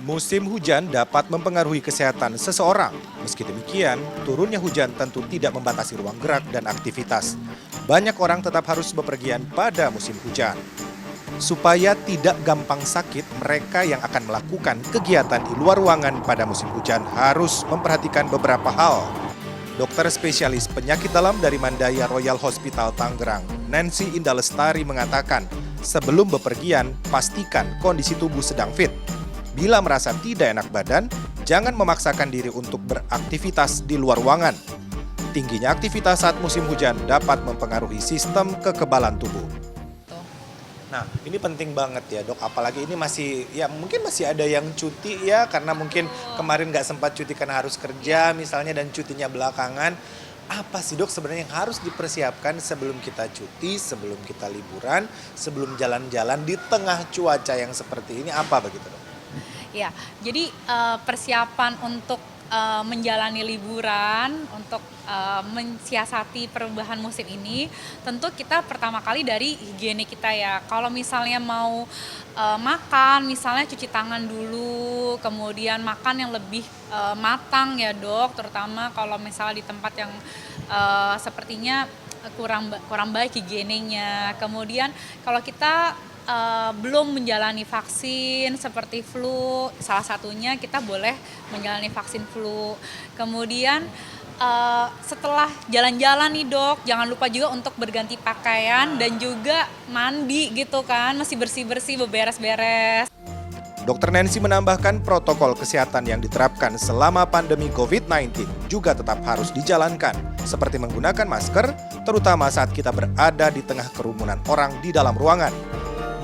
Musim hujan dapat mempengaruhi kesehatan seseorang. Meski demikian, turunnya hujan tentu tidak membatasi ruang gerak dan aktivitas. Banyak orang tetap harus bepergian pada musim hujan. Supaya tidak gampang sakit, mereka yang akan melakukan kegiatan di luar ruangan pada musim hujan harus memperhatikan beberapa hal. Dokter spesialis penyakit dalam dari Mandaya Royal Hospital Tangerang, Nancy Indah Lestari mengatakan, sebelum bepergian, pastikan kondisi tubuh sedang fit. Bila merasa tidak enak badan, jangan memaksakan diri untuk beraktivitas di luar ruangan. Tingginya aktivitas saat musim hujan dapat mempengaruhi sistem kekebalan tubuh. Nah, ini penting banget ya dok, apalagi ini mungkin masih ada yang cuti ya, karena mungkin kemarin nggak sempat cuti karena harus kerja misalnya dan cutinya belakangan. Apa sih dok sebenarnya yang harus dipersiapkan sebelum kita cuti, sebelum kita liburan, sebelum jalan-jalan di tengah cuaca yang seperti ini, apa begitu dok? Ya, jadi persiapan untuk menjalani liburan, untuk mensiasati perubahan musim ini, tentu kita pertama kali dari higiene kita ya. Kalau misalnya mau makan, misalnya cuci tangan dulu, kemudian makan yang lebih matang ya dok, terutama kalau misalnya di tempat yang sepertinya kurang baik higienenya. Kemudian kalau kita belum menjalani vaksin seperti flu, salah satunya kita boleh menjalani vaksin flu. Kemudian setelah jalan-jalan nih dok, jangan lupa juga untuk berganti pakaian dan juga mandi gitu kan, masih bersih-bersih, beberes-beres. Dr. Nancy menambahkan protokol kesehatan yang diterapkan selama pandemi COVID-19 juga tetap harus dijalankan, seperti menggunakan masker, terutama saat kita berada di tengah kerumunan orang di dalam ruangan.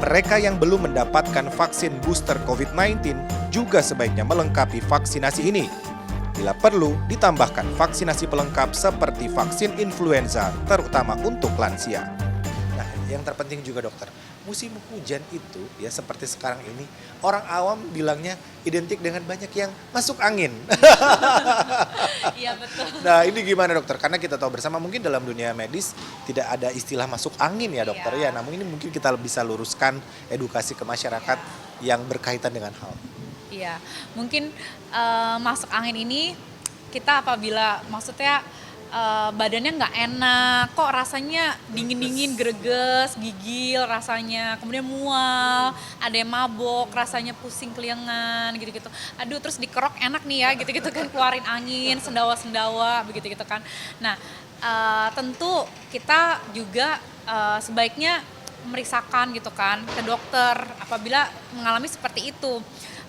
Mereka yang belum mendapatkan vaksin booster COVID-19 juga sebaiknya melengkapi vaksinasi ini. Bila perlu, ditambahkan vaksinasi pelengkap seperti vaksin influenza, terutama untuk lansia. Nah, yang terpenting juga dokter, musim hujan itu ya seperti sekarang ini, orang awam bilangnya identik dengan banyak yang masuk angin. Iya betul. Nah ini gimana dokter? Karena kita tahu bersama mungkin dalam dunia medis tidak ada istilah masuk angin ya dokter ya. Namun ini mungkin kita bisa luruskan edukasi ke masyarakat yang berkaitan dengan hal. Iya, mungkin masuk angin ini kita apabila maksudnya badannya nggak enak, kok rasanya dingin-dingin, greges, gigil rasanya, kemudian mual, ada yang mabok, rasanya pusing keliengan, gitu-gitu. Aduh, terus dikerok enak nih ya, gitu-gitu kan, keluarin angin, sendawa-sendawa, begitu-gitu kan. Nah, tentu kita juga sebaiknya memeriksakan gitu kan ke dokter apabila mengalami seperti itu.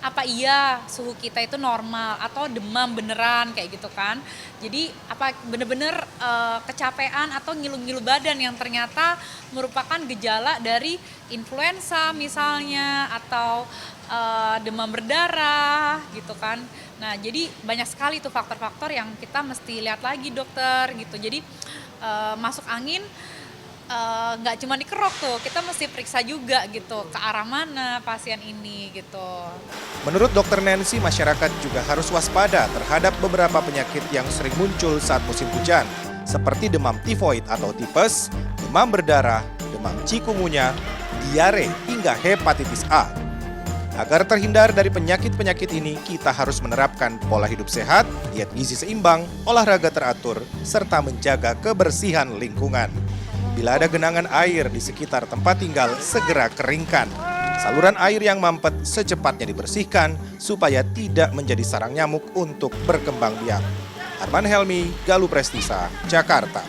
Apa iya suhu kita itu normal atau demam beneran kayak gitu kan. Jadi apa bener-bener kecapean atau ngilu-ngilu badan yang ternyata merupakan gejala dari influenza misalnya atau demam berdarah gitu kan. Nah jadi banyak sekali tuh faktor-faktor yang kita mesti lihat lagi dokter gitu. Jadi masuk angin nggak cuma dikerok tuh, kita mesti periksa juga gitu ke arah mana pasien ini gitu. Menurut Dr. Nancy, masyarakat juga harus waspada terhadap beberapa penyakit yang sering muncul saat musim hujan, seperti demam tifoid atau tipes, demam berdarah, demam cikungunya, diare, hingga hepatitis A. Agar terhindar dari penyakit-penyakit ini, kita harus menerapkan pola hidup sehat, diet gizi seimbang, olahraga teratur, serta menjaga kebersihan lingkungan. Bila ada genangan air di sekitar tempat tinggal, segera keringkan. Saluran air yang mampet secepatnya dibersihkan supaya tidak menjadi sarang nyamuk untuk berkembang biak. Arman Helmi, Galuh Prestisa, Jakarta.